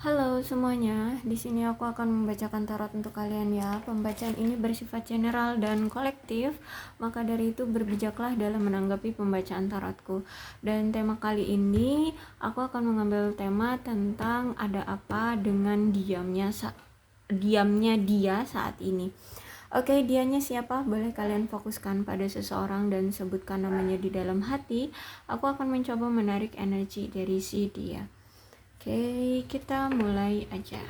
Halo semuanya, di sini aku akan membacakan tarot untuk kalian ya. Pembacaan ini bersifat general dan kolektif, maka dari itu berbijaklah dalam menanggapi pembacaan tarotku. Dan tema kali ini aku akan mengambil tema tentang ada apa dengan diamnya dia saat ini. Oke, dianya siapa? Boleh kalian fokuskan pada seseorang dan sebutkan namanya di dalam hati. Aku akan mencoba menarik energi dari si dia. Oke, kita mulai aja.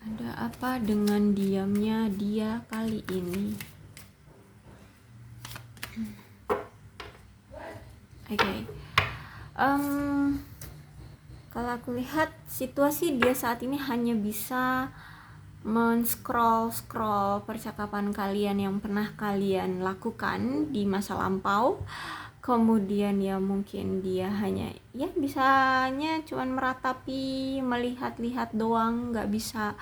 Ada apa dengan diamnya dia kali ini? Oke. Kalau aku lihat situasi dia saat ini hanya bisa men-scroll percakapan kalian yang pernah kalian lakukan di masa lampau. Kemudian ya mungkin dia hanya ya bisanya cuman meratapi, melihat-lihat doang, nggak bisa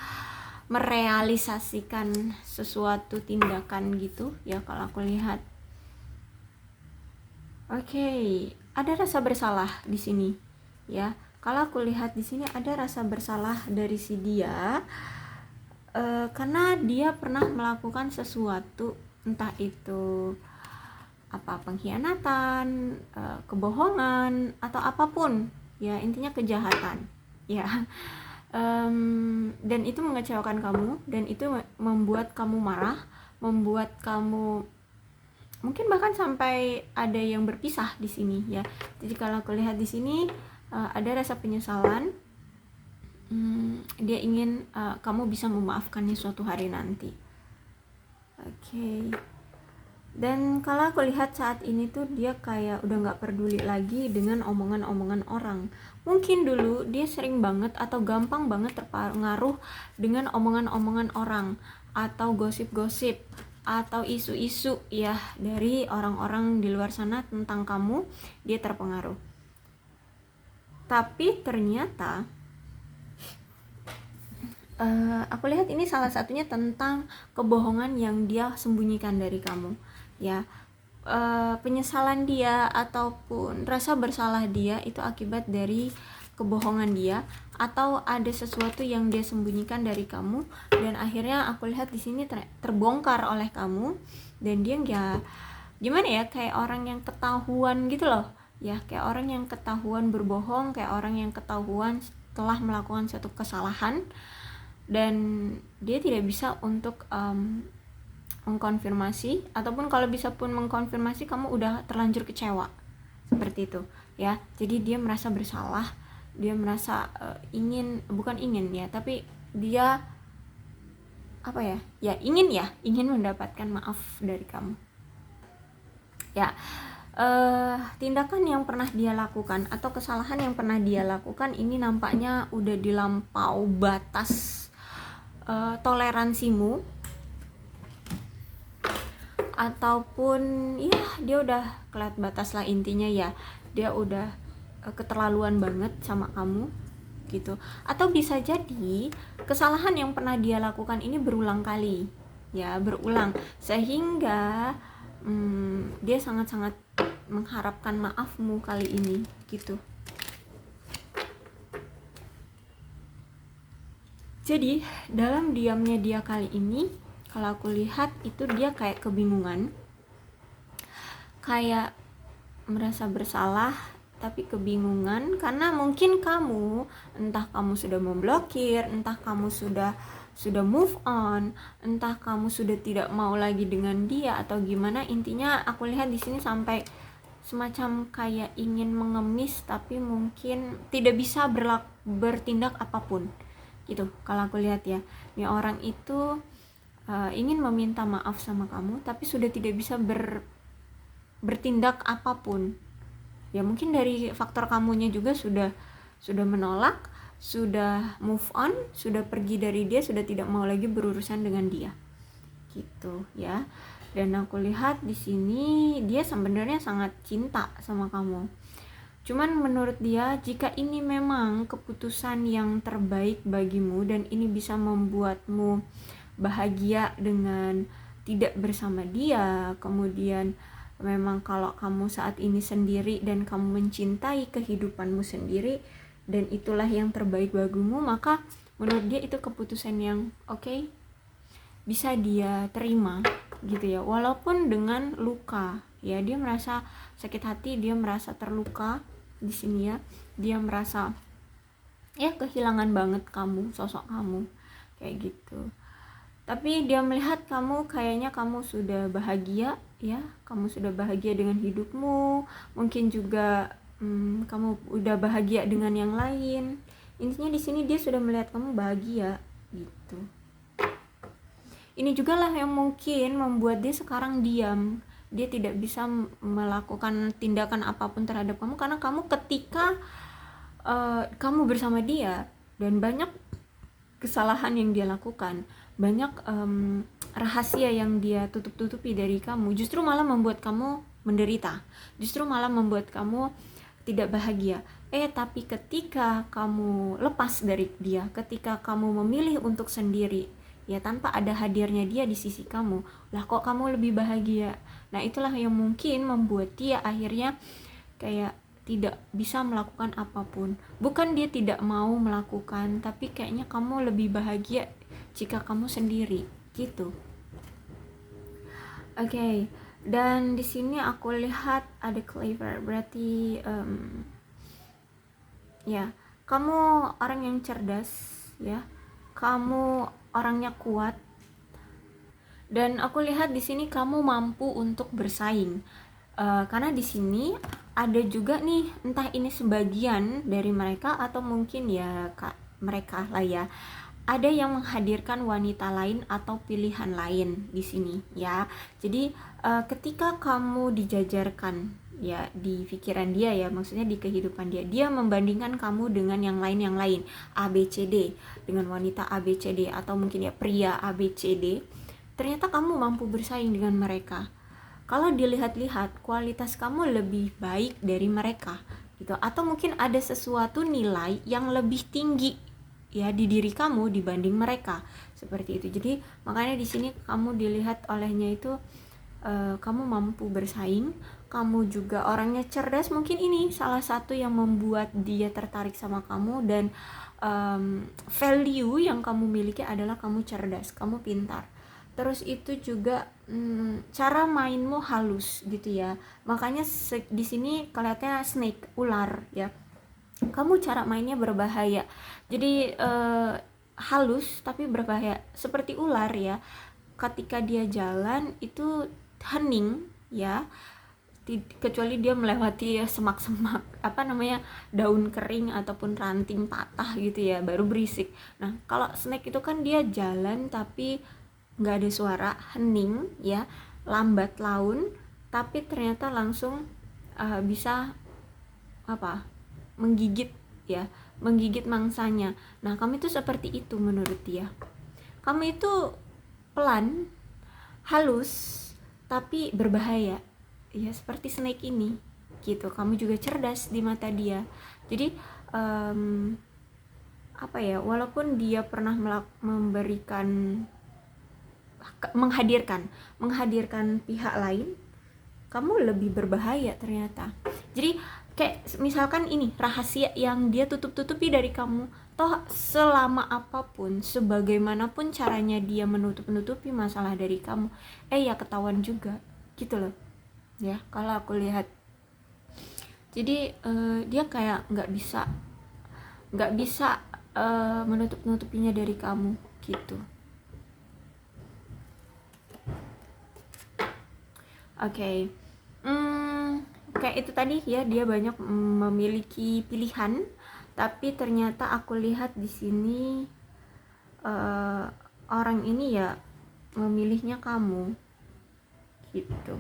merealisasikan sesuatu tindakan gitu ya kalau aku lihat. Oke, ada rasa bersalah di sini ya. Kalau aku lihat di sini ada rasa bersalah dari si dia karena dia pernah melakukan sesuatu, entah itu apa pengkhianatan, kebohongan atau apapun ya, intinya kejahatan ya. Dan itu mengecewakan kamu dan itu membuat kamu marah, membuat kamu mungkin bahkan sampai ada yang berpisah di sini ya. Jadi kalau aku lihat di sini ada rasa penyesalan. Dia ingin kamu bisa memaafkannya suatu hari nanti. Oke. Dan kalau aku lihat saat ini tuh dia kayak udah gak peduli lagi dengan omongan-omongan orang. Mungkin dulu dia sering banget atau gampang banget terpengaruh dengan omongan-omongan orang atau gosip-gosip atau isu-isu ya dari orang-orang di luar sana tentang kamu. Dia terpengaruh. Tapi ternyata aku lihat ini salah satunya tentang kebohongan yang dia sembunyikan dari kamu ya. Penyesalan dia ataupun rasa bersalah dia itu akibat dari kebohongan dia atau ada sesuatu yang dia sembunyikan dari kamu dan akhirnya aku lihat di sini terbongkar oleh kamu. Dan dia ya gimana ya, kayak orang yang ketahuan gitu loh ya, kayak orang yang ketahuan berbohong, kayak orang yang ketahuan telah melakukan suatu kesalahan dan dia tidak bisa untuk mengkonfirmasi, ataupun kalau bisa pun mengkonfirmasi kamu udah terlanjur kecewa seperti itu ya. Jadi dia merasa bersalah, dia merasa bukan ingin ya, tapi dia apa ya ingin mendapatkan maaf dari kamu ya. Tindakan yang pernah dia lakukan atau kesalahan yang pernah dia lakukan ini nampaknya udah dilampau batas toleransimu, ataupun ya dia udah kelat batas lah intinya ya. Dia udah keterlaluan banget sama kamu gitu. Atau bisa jadi kesalahan yang pernah dia lakukan ini berulang kali ya, berulang sehingga dia sangat-sangat mengharapkan maafmu kali ini gitu. Jadi dalam diamnya dia kali ini kalau aku lihat itu dia kayak kebingungan, kayak merasa bersalah tapi kebingungan karena mungkin kamu, entah kamu sudah memblokir, entah kamu sudah move on, entah kamu sudah tidak mau lagi dengan dia atau gimana. Intinya aku lihat di sini sampai semacam kayak ingin mengemis tapi mungkin tidak bisa bertindak apapun gitu. Kalau aku lihat ya, ini orang itu ingin meminta maaf sama kamu tapi sudah tidak bisa bertindak apapun ya. Mungkin dari faktor kamunya juga sudah menolak, sudah move on, sudah pergi dari dia, sudah tidak mau lagi berurusan dengan dia gitu ya. Dan aku lihat di sini dia sebenarnya sangat cinta sama kamu. Cuman menurut dia, jika ini memang keputusan yang terbaik bagimu dan ini bisa membuatmu bahagia dengan tidak bersama dia, kemudian memang kalau kamu saat ini sendiri dan kamu mencintai kehidupanmu sendiri dan itulah yang terbaik bagimu, maka menurut dia itu keputusan yang oke, bisa dia terima gitu ya, walaupun dengan luka ya. Dia merasa sakit hati, dia merasa terluka di sini ya, dia merasa ya kehilangan banget kamu, sosok kamu kayak gitu. Tapi dia melihat kamu kayaknya kamu sudah bahagia ya, kamu sudah bahagia dengan hidupmu, mungkin juga kamu udah bahagia dengan yang lain. Intinya di sini dia sudah melihat kamu bahagia gitu. Ini juga lah yang mungkin membuat dia sekarang diam. Dia tidak bisa melakukan tindakan apapun terhadap kamu karena kamu ketika kamu bersama dia, dan banyak kesalahan yang dia lakukan, banyak rahasia yang dia tutup-tutupi dari kamu, justru malah membuat kamu menderita, justru malah membuat kamu tidak bahagia. Tapi ketika kamu lepas dari dia, ketika kamu memilih untuk sendiri ya, tanpa ada hadirnya dia di sisi kamu, lah kok kamu lebih bahagia. Nah itulah yang mungkin membuat dia akhirnya kayak tidak bisa melakukan apapun. Bukan dia tidak mau melakukan, tapi kayaknya kamu lebih bahagia jika kamu sendiri gitu. Oke. Dan di sini aku lihat ada clever, berarti ya, kamu orang yang cerdas ya, kamu orangnya kuat, dan aku lihat di sini kamu mampu untuk bersaing. Karena di sini ada juga nih, entah ini sebagian dari mereka atau mungkin ya mereka lah ya, ada yang menghadirkan wanita lain atau pilihan lain di sini ya. Jadi ketika kamu dijajarkan ya di pikiran dia ya, maksudnya di kehidupan dia, dia membandingkan kamu dengan yang lain ABCD, dengan wanita ABCD atau mungkin ya pria ABCD. Ternyata kamu mampu bersaing dengan mereka. Kalau dilihat-lihat kualitas kamu lebih baik dari mereka gitu, atau mungkin ada sesuatu nilai yang lebih tinggi ya di diri kamu dibanding mereka, seperti itu. Jadi makanya di sini kamu dilihat olehnya itu kamu mampu bersaing, kamu juga orangnya cerdas. Mungkin ini salah satu yang membuat dia tertarik sama kamu, dan value yang kamu miliki adalah kamu cerdas, kamu pintar. Terus itu juga cara mainmu halus gitu ya. Makanya di sini kelihatannya snake, ular ya. Kamu cara mainnya berbahaya. Jadi halus tapi berbahaya, seperti ular ya. Ketika dia jalan itu hening ya, kecuali dia melewati semak-semak daun kering ataupun ranting patah gitu ya, baru berisik. Nah kalau snake itu kan dia jalan tapi nggak ada suara, hening ya, lambat laun, tapi ternyata langsung bisa menggigit ya, menggigit mangsanya. Nah kamu itu seperti itu menurut dia. Kamu itu pelan, halus, tapi berbahaya ya, seperti snake ini gitu. Kamu juga cerdas di mata dia. Jadi walaupun dia pernah menghadirkan pihak lain, kamu lebih berbahaya ternyata. Jadi kayak misalkan ini rahasia yang dia tutup-tutupi dari kamu, toh selama apapun, sebagaimanapun caranya dia menutup-nutupi masalah dari kamu, ya ketahuan juga gitu loh ya, kalau aku lihat. Jadi dia kayak nggak bisa menutup-nutupinya dari kamu gitu. Oke. Kayak itu tadi ya, dia banyak memiliki pilihan, tapi ternyata aku lihat di sini orang ini ya memilihnya kamu gitu.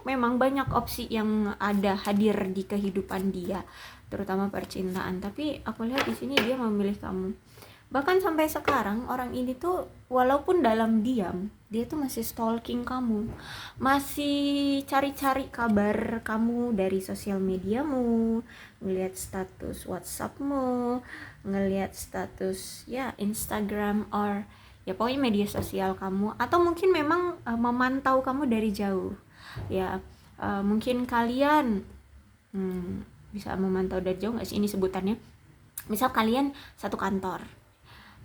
Memang banyak opsi yang ada hadir di kehidupan dia, terutama percintaan, tapi aku lihat di sini dia memilih kamu. Bahkan sampai sekarang orang ini tuh walaupun dalam diam, dia tuh masih stalking kamu, masih cari-cari kabar kamu dari sosial mediamu, ngelihat status WhatsAppmu, ngelihat status ya Instagram, or ya pokoknya media sosial kamu, atau mungkin memang memantau kamu dari jauh. ya. Mungkin kalian bisa memantau dari jauh nggak sih ini sebutannya, misal kalian satu kantor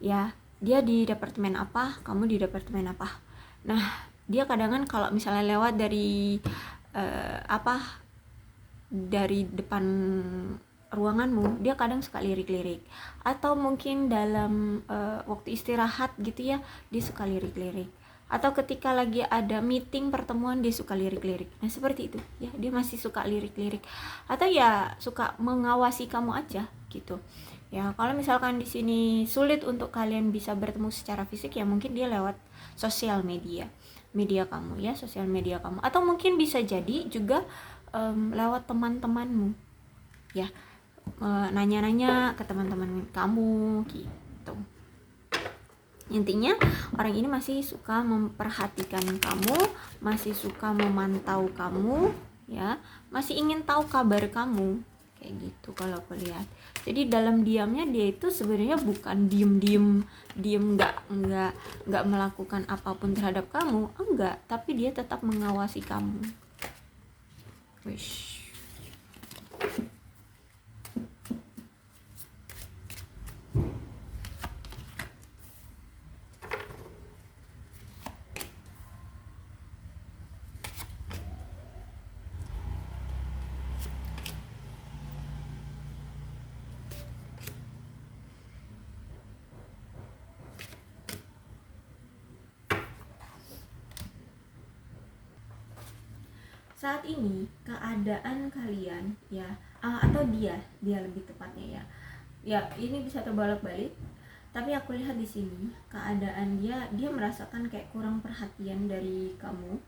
ya, dia di departemen apa, kamu di departemen apa. Nah dia kadang kalau misalnya lewat dari dari depan ruanganmu, dia kadang suka lirik-lirik, atau mungkin dalam waktu istirahat gitu ya, dia suka lirik-lirik, atau ketika lagi ada meeting pertemuan dia suka lirik-lirik. Nah seperti itu ya, dia masih suka lirik-lirik, atau ya suka mengawasi kamu aja gitu ya. Kalau misalkan di sini sulit untuk kalian bisa bertemu secara fisik ya, mungkin dia lewat sosial media kamu ya, sosial media kamu, atau mungkin bisa jadi juga lewat teman-temanmu ya, nanya-nanya ke teman-teman kamu gitu. Intinya orang ini masih suka memperhatikan kamu, masih suka memantau kamu ya, masih ingin tahu kabar kamu kayak gitu kalau aku lihat. Jadi dalam diamnya dia itu sebenarnya bukan diem nggak melakukan apapun terhadap kamu, enggak, tapi dia tetap mengawasi kamu. Wish. Saat ini keadaan kalian ya, atau dia lebih tepatnya ya ini bisa terbolak-balik, tapi aku lihat di sini keadaan dia merasakan kayak kurang perhatian dari kamu,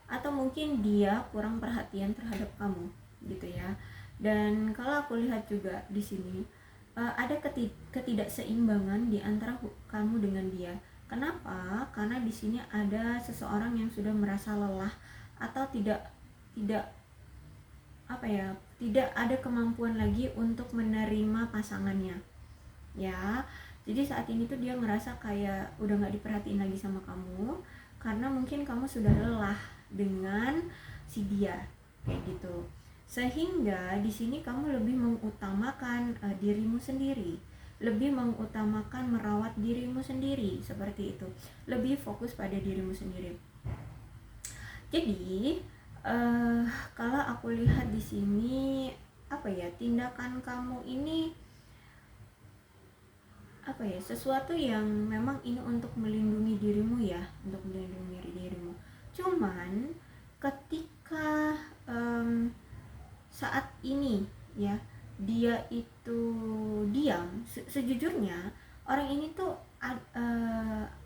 atau mungkin dia kurang perhatian terhadap kamu gitu ya. Dan kalau aku lihat juga di sini ada ketidakseimbangan di antara kamu dengan dia. Kenapa? Karena di sini ada seseorang yang sudah merasa lelah, atau tidak tidak ada kemampuan lagi untuk menerima pasangannya ya. Jadi saat ini tuh dia ngerasa kayak udah nggak diperhatiin lagi sama kamu, karena mungkin kamu sudah lelah dengan si dia kayak gitu. Sehingga di sini kamu lebih mengutamakan dirimu sendiri, lebih mengutamakan merawat dirimu sendiri, seperti itu, lebih fokus pada dirimu sendiri. Jadi kalau aku lihat di sini tindakan kamu ini sesuatu yang memang ini untuk melindungi dirimu ya, untuk melindungi dirimu. Cuman ketika saat ini ya dia itu diam, sejujurnya orang ini tuh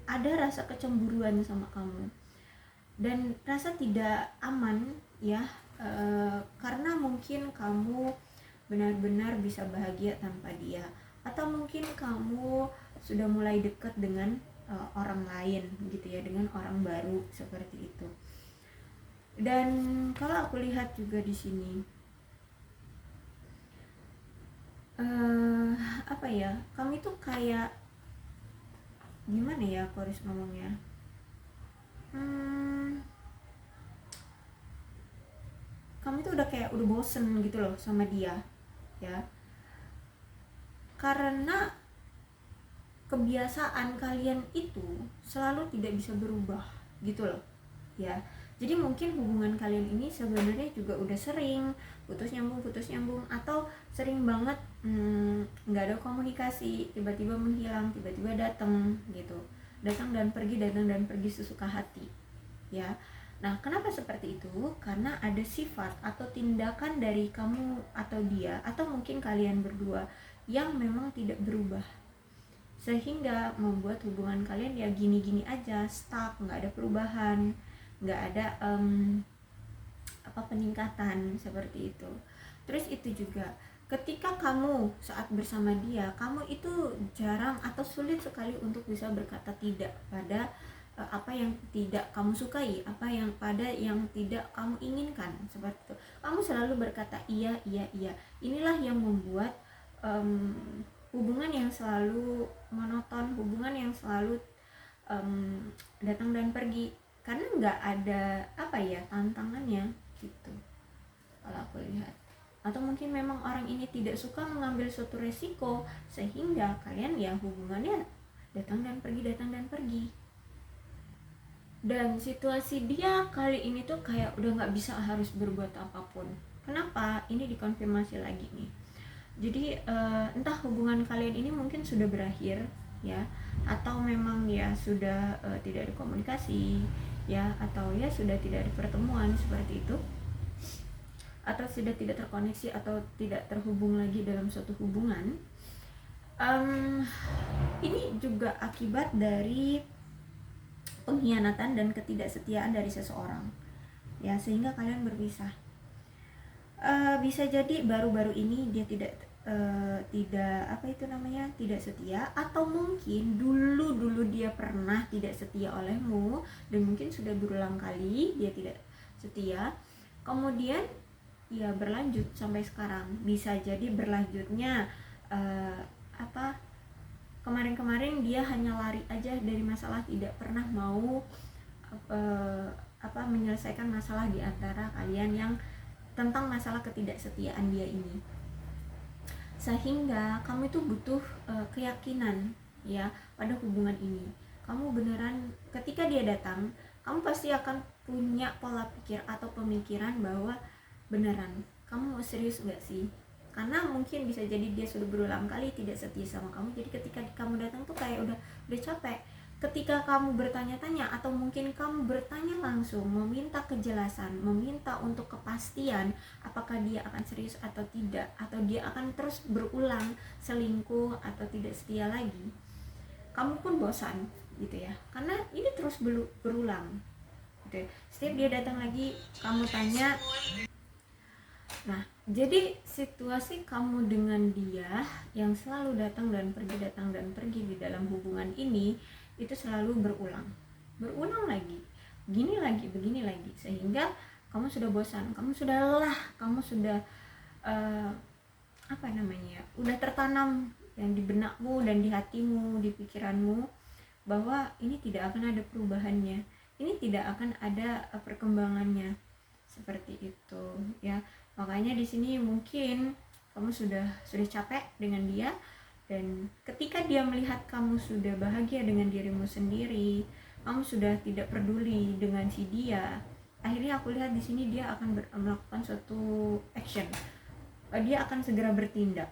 ada rasa kecemburuan sama kamu dan rasa tidak aman ya, karena mungkin kamu benar-benar bisa bahagia tanpa dia, atau mungkin kamu sudah mulai dekat dengan orang lain gitu ya, dengan orang baru seperti itu. Dan kalau aku lihat juga di sini kamu itu kayak gimana ya aku harus ngomongnya, kamu itu udah bosen gitu loh sama dia ya, karena kebiasaan kalian itu selalu tidak bisa berubah gitu loh ya. Jadi mungkin hubungan kalian ini sebenarnya juga udah sering putus nyambung, atau sering banget nggak ada komunikasi, tiba-tiba menghilang, tiba-tiba datang gitu, datang dan pergi sesuka hati ya. Nah kenapa seperti itu? Karena ada sifat atau tindakan dari kamu atau dia, atau mungkin kalian berdua yang memang tidak berubah, sehingga membuat hubungan kalian ya gini-gini aja, stuck, nggak ada perubahan, nggak ada peningkatan seperti itu. Terus itu juga ketika kamu saat bersama dia, kamu itu jarang atau sulit sekali untuk bisa berkata tidak pada apa yang tidak kamu sukai, pada yang tidak kamu inginkan, seperti itu. Kamu selalu berkata iya. Inilah yang membuat hubungan yang selalu monoton, hubungan yang selalu datang dan pergi. karena nggak ada tantangannya gitu kalau aku lihat. Atau mungkin memang orang ini tidak suka mengambil suatu resiko sehingga kalian ya hubungannya datang dan pergi. Dan situasi dia kali ini tuh kayak udah nggak bisa harus berbuat apapun. Kenapa? Ini dikonfirmasi lagi nih. Jadi entah hubungan kalian ini mungkin sudah berakhir ya, atau memang ya sudah tidak ada komunikasi ya, atau ya sudah tidak ada pertemuan seperti itu, atau sudah tidak terkoneksi atau tidak terhubung lagi dalam suatu hubungan. Ini juga akibat dari pengkhianatan dan ketidaksetiaan dari seseorang ya, sehingga kalian berpisah. Bisa jadi baru-baru ini dia tidak setia, atau mungkin dulu dia pernah tidak setia olehmu dan mungkin sudah berulang kali dia tidak setia, kemudian ya berlanjut sampai sekarang. Bisa jadi berlanjutnya kemarin-kemarin dia hanya lari aja dari masalah, tidak pernah mau menyelesaikan masalah di antara kalian yang tentang masalah ketidaksetiaan dia ini. Sehingga kamu itu butuh keyakinan ya pada hubungan ini. Kamu beneran ketika dia datang, kamu pasti akan punya pola pikir atau pemikiran bahwa beneran kamu mau serius gak sih? Karena mungkin bisa jadi dia sudah berulang kali tidak setia sama kamu. Jadi ketika kamu datang tuh kayak udah capek. Ketika kamu bertanya-tanya atau mungkin kamu bertanya langsung, meminta kejelasan, meminta untuk kepastian apakah dia akan serius atau tidak, atau dia akan terus berulang selingkuh atau tidak setia lagi, kamu pun bosan gitu ya, karena ini terus berulang gitu. Setiap dia datang lagi kamu tanya. Nah, jadi situasi kamu dengan dia yang selalu datang dan pergi di dalam hubungan ini itu selalu berulang lagi, begini lagi, sehingga kamu sudah bosan, kamu sudah lelah, kamu sudah udah tertanam yang di benakmu dan di hatimu, di pikiranmu, bahwa ini tidak akan ada perubahannya, ini tidak akan ada perkembangannya, seperti itu ya. Makanya di sini mungkin kamu sudah capek dengan dia. Dan ketika dia melihat kamu sudah bahagia dengan dirimu sendiri, kamu sudah tidak peduli dengan si dia, akhirnya aku lihat di sini dia akan melakukan suatu action. Dia akan segera bertindak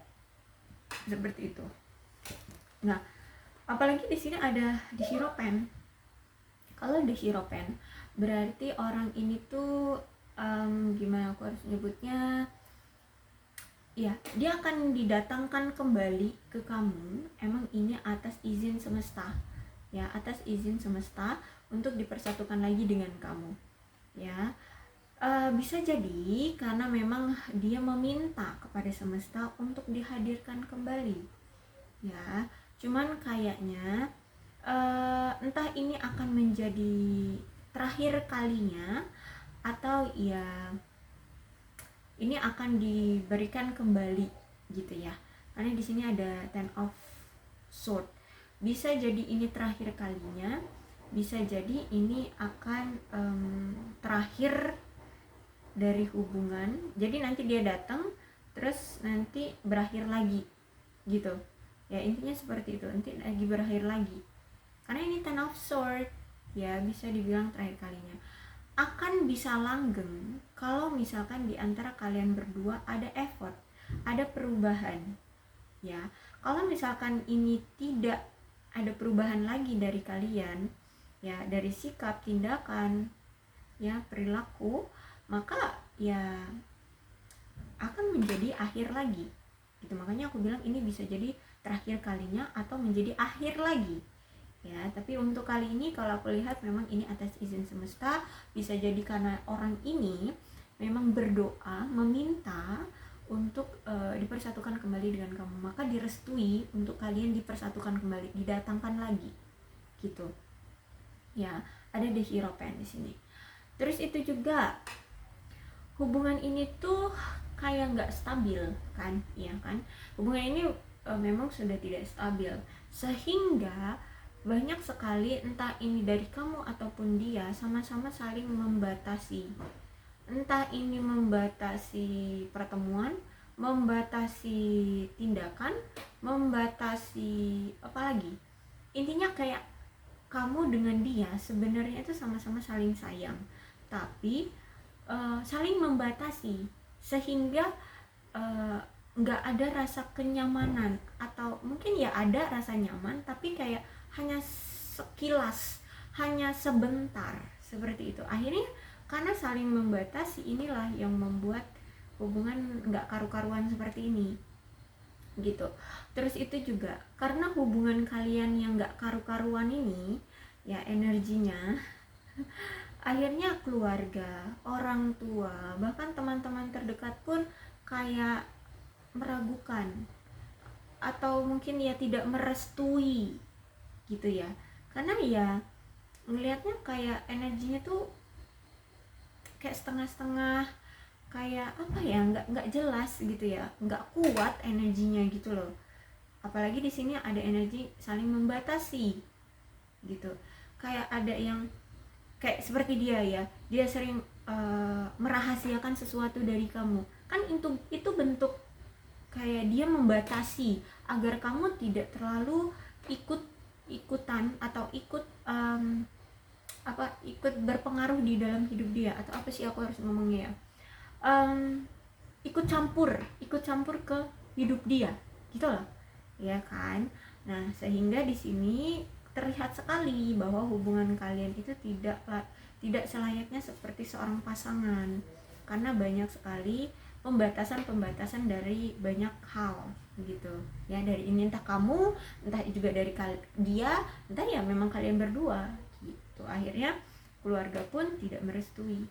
seperti itu. Nah, apalagi di sini ada di Hierophant. Kalau di Hierophant berarti orang ini tuh gimana aku harus nyebutnya? Ya, dia akan didatangkan kembali ke kamu. Emang ini atas izin semesta. Ya, atas izin semesta untuk dipersatukan lagi dengan kamu. Ya, bisa jadi karena memang dia meminta kepada semesta untuk dihadirkan kembali. Ya, cuman kayaknya entah ini akan menjadi terakhir kalinya atau ya ini akan diberikan kembali gitu ya. Karena di sini ada Ten of Swords. Bisa jadi ini terakhir kalinya, bisa jadi ini akan terakhir dari hubungan. Jadi nanti dia datang terus nanti berakhir lagi gitu. Ya, intinya seperti itu. Nanti lagi berakhir lagi. Karena ini Ten of Swords ya, bisa dibilang terakhir kalinya. Akan bisa langgeng kalau misalkan di antara kalian berdua ada effort, ada perubahan ya. Kalau misalkan ini tidak ada perubahan lagi dari kalian ya, dari sikap, tindakan ya, perilaku, maka ya akan menjadi akhir lagi gitu. Makanya aku bilang ini bisa jadi terakhir kalinya atau menjadi akhir lagi ya. Tapi untuk kali ini kalau aku lihat memang ini atas izin semesta. Bisa jadi karena orang ini memang berdoa meminta untuk dipersatukan kembali dengan kamu, maka direstui untuk kalian dipersatukan kembali, didatangkan lagi gitu ya. Ada di Hierophant di sini. Terus itu juga hubungan ini tuh kayak nggak stabil kan, iya kan. Hubungan ini memang sudah tidak stabil, sehingga banyak sekali, entah ini dari kamu ataupun dia, sama-sama saling membatasi. Entah ini membatasi pertemuan, membatasi tindakan, membatasi apa lagi. Intinya kayak kamu dengan dia sebenarnya itu sama-sama saling sayang, tapi saling membatasi sehingga nggak ada rasa kenyamanan, atau mungkin ya ada rasa nyaman tapi kayak hanya sekilas, hanya sebentar, seperti itu. Akhirnya karena saling membatasi inilah yang membuat hubungan nggak karu-karuan seperti ini gitu. Terus itu juga karena hubungan kalian yang nggak karu-karuan ini ya energinya, akhirnya keluarga, orang tua, bahkan teman-teman terdekat pun kayak meragukan atau mungkin ya tidak merestui gitu ya, karena ya ngelihatnya kayak energinya tuh kayak setengah-setengah, kayak apa ya, nggak jelas gitu ya, nggak kuat energinya gitu loh. Apalagi di sini ada energi saling membatasi gitu, kayak ada yang kayak seperti dia ya, dia sering merahasiakan sesuatu dari kamu, kan itu bentuk kayak dia membatasi agar kamu tidak terlalu ikutan atau ikut ikut berpengaruh di dalam hidup dia, atau apa sih aku harus ngomongnya ya, ikut campur ke hidup dia gitu loh ya kan. Nah sehingga di sini terlihat sekali bahwa hubungan kalian itu tidak selayaknya seperti seorang pasangan, karena banyak sekali pembatasan dari banyak hal gitu ya, dari ini entah kamu, entah juga dari dia, entah ya memang kalian berdua gitu. Akhirnya keluarga pun tidak merestui,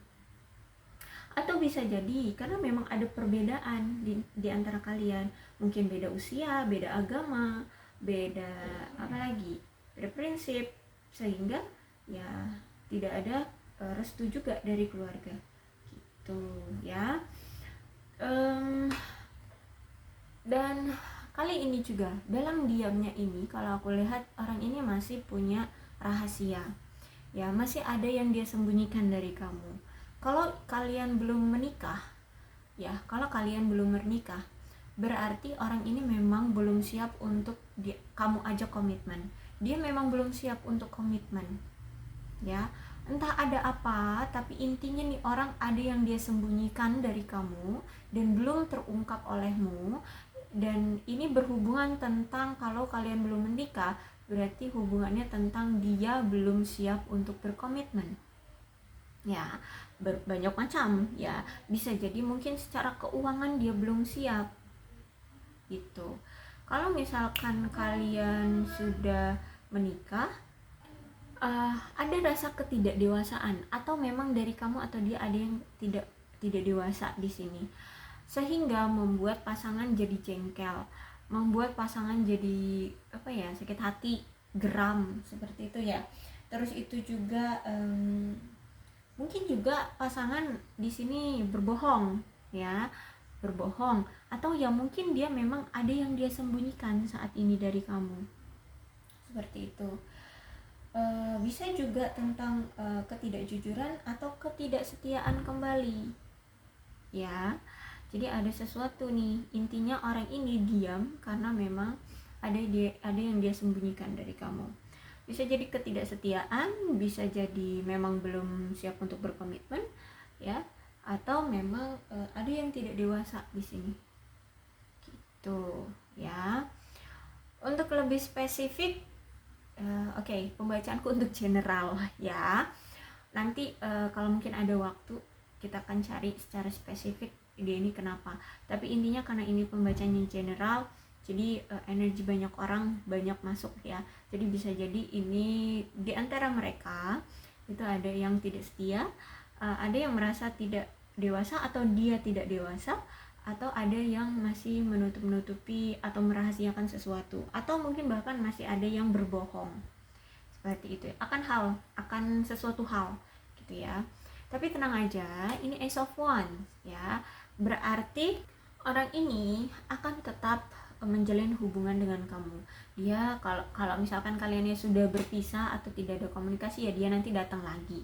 atau bisa jadi karena memang ada perbedaan di antara kalian, mungkin beda usia, beda agama, beda apa lagi, beda prinsip, sehingga ya tidak ada restu juga dari keluarga gitu ya. Dan kali ini juga dalam diamnya ini, kalau aku lihat orang ini masih punya rahasia ya, masih ada yang dia sembunyikan dari kamu. Kalau kalian belum menikah ya, kalau kalian belum menikah berarti orang ini memang belum siap untuk kamu ajak komitmen. Dia memang belum siap untuk komitmen ya, entah ada apa, tapi intinya nih orang ada yang dia sembunyikan dari kamu dan belum terungkap olehmu. Dan ini berhubungan tentang kalau kalian belum menikah, berarti hubungannya tentang dia belum siap untuk berkomitmen ya, banyak macam ya. Bisa jadi mungkin secara keuangan dia belum siap gitu. Kalau misalkan kalian sudah menikah, ada rasa ketidakdewasaan, atau memang dari kamu atau dia ada yang tidak dewasa di sini, sehingga membuat pasangan jadi jengkel, membuat pasangan jadi apa ya, sakit hati, geram, seperti itu ya. Terus itu juga mungkin juga pasangan di sini berbohong ya, berbohong, atau ya mungkin dia memang ada yang dia sembunyikan saat ini dari kamu, seperti itu. Bisa juga tentang ketidakjujuran atau ketidaksetiaan kembali ya. Jadi ada sesuatu nih, intinya orang ini diam karena memang ada yang dia sembunyikan dari kamu. Bisa jadi ketidaksetiaan, bisa jadi memang belum siap untuk berkomitmen ya, atau memang ada yang tidak dewasa di sini gitu ya. Untuk lebih spesifik, Oke, pembacaanku untuk general ya. Nanti kalau mungkin ada waktu kita akan cari secara spesifik dia ini kenapa. Tapi intinya karena ini pembacaannya general, jadi energi banyak orang banyak masuk ya. Jadi bisa jadi ini di antara mereka itu ada yang tidak setia, ada yang merasa tidak dewasa atau dia tidak dewasa, atau ada yang masih menutup-nutupi atau merahasiakan sesuatu, atau mungkin bahkan masih ada yang berbohong seperti itu akan sesuatu hal gitu ya. Tapi tenang aja, ini Ace of Wands ya, berarti orang ini akan tetap menjalin hubungan dengan kamu. Dia kalau misalkan kaliannya sudah berpisah atau tidak ada komunikasi, ya dia nanti datang lagi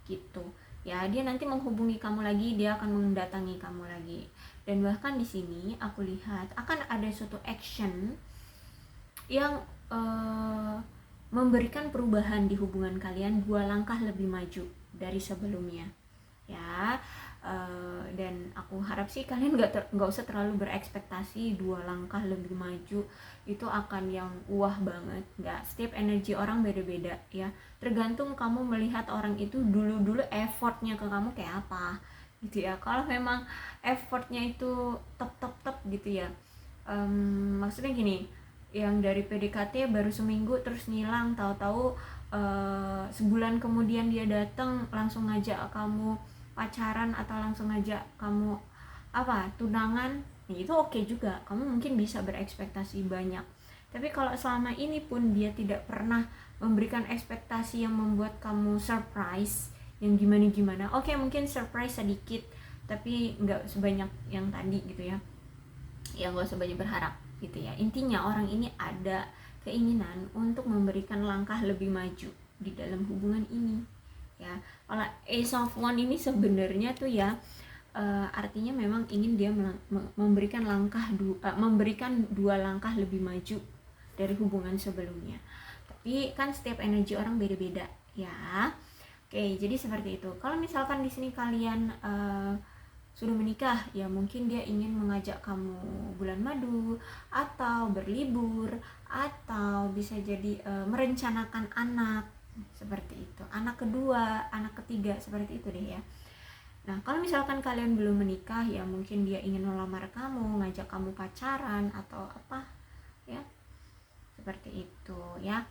gitu ya. Dia nanti menghubungi kamu lagi, dia akan mendatangi kamu lagi. Dan bahkan di sini aku lihat akan ada suatu action yang memberikan perubahan di hubungan kalian 2 langkah lebih maju dari sebelumnya ya. Dan aku harap sih kalian nggak usah terlalu berekspektasi 2 langkah lebih maju itu akan yang wah banget. Nggak, setiap energi orang beda-beda ya, tergantung kamu melihat orang itu dulu effortnya ke kamu kayak apa gitu ya. Kalau memang effortnya itu top gitu ya, maksudnya gini, yang dari PDKT baru seminggu terus ngilang, tahu-tahu sebulan kemudian dia datang langsung ngajak kamu pacaran atau langsung ngajak kamu tunangan, itu oke juga, kamu mungkin bisa berekspektasi banyak. Tapi kalau selama ini pun dia tidak pernah memberikan ekspektasi yang membuat kamu surprise, yang gimana, oke mungkin surprise sedikit tapi nggak sebanyak yang tadi gitu ya, nggak usah banyak berharap gitu ya. Intinya orang ini ada keinginan untuk memberikan langkah lebih maju di dalam hubungan ini ya. Kalau Ace of Wands ini sebenarnya tuh ya, artinya memang ingin dia memberikan memberikan 2 langkah lebih maju dari hubungan sebelumnya. Tapi kan setiap energi orang beda-beda ya. Oke, jadi seperti itu. Kalau misalkan di sini kalian sudah menikah, ya mungkin dia ingin mengajak kamu bulan madu atau berlibur, atau bisa jadi merencanakan anak seperti itu, anak kedua, anak ketiga, seperti itu deh ya. Nah, kalau misalkan kalian belum menikah, ya mungkin dia ingin melamar kamu, ngajak kamu pacaran atau apa ya, seperti itu ya.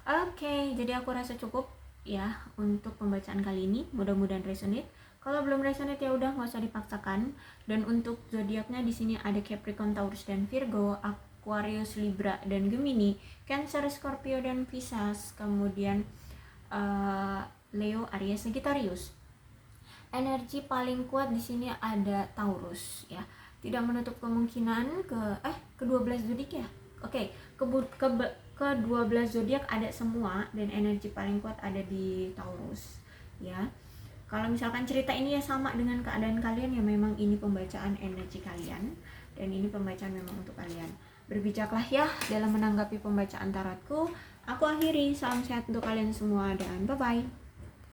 Oke, jadi aku rasa cukup ya untuk pembacaan kali ini, mudah-mudahan resonate. Kalau belum resonate ya udah, nggak usah dipaksakan. Dan untuk zodiaknya di sini ada Capricorn, Taurus dan Virgo, Aquarius, Libra dan Gemini, Cancer, Scorpio dan Pisces, kemudian Leo, Aries, Sagittarius. Energi paling kuat di sini ada Taurus ya. Tidak menutup kemungkinan ke 12 zodiak ya. Oke, ke 12 zodiak ada semua, dan energi paling kuat ada di Taurus ya. Kalau misalkan cerita ini ya sama dengan keadaan kalian, ya memang ini pembacaan energi kalian, dan ini pembacaan memang untuk kalian. Berbijaklah ya dalam menanggapi pembacaan tarotku. Aku akhiri, salam sehat untuk kalian semua dan bye-bye.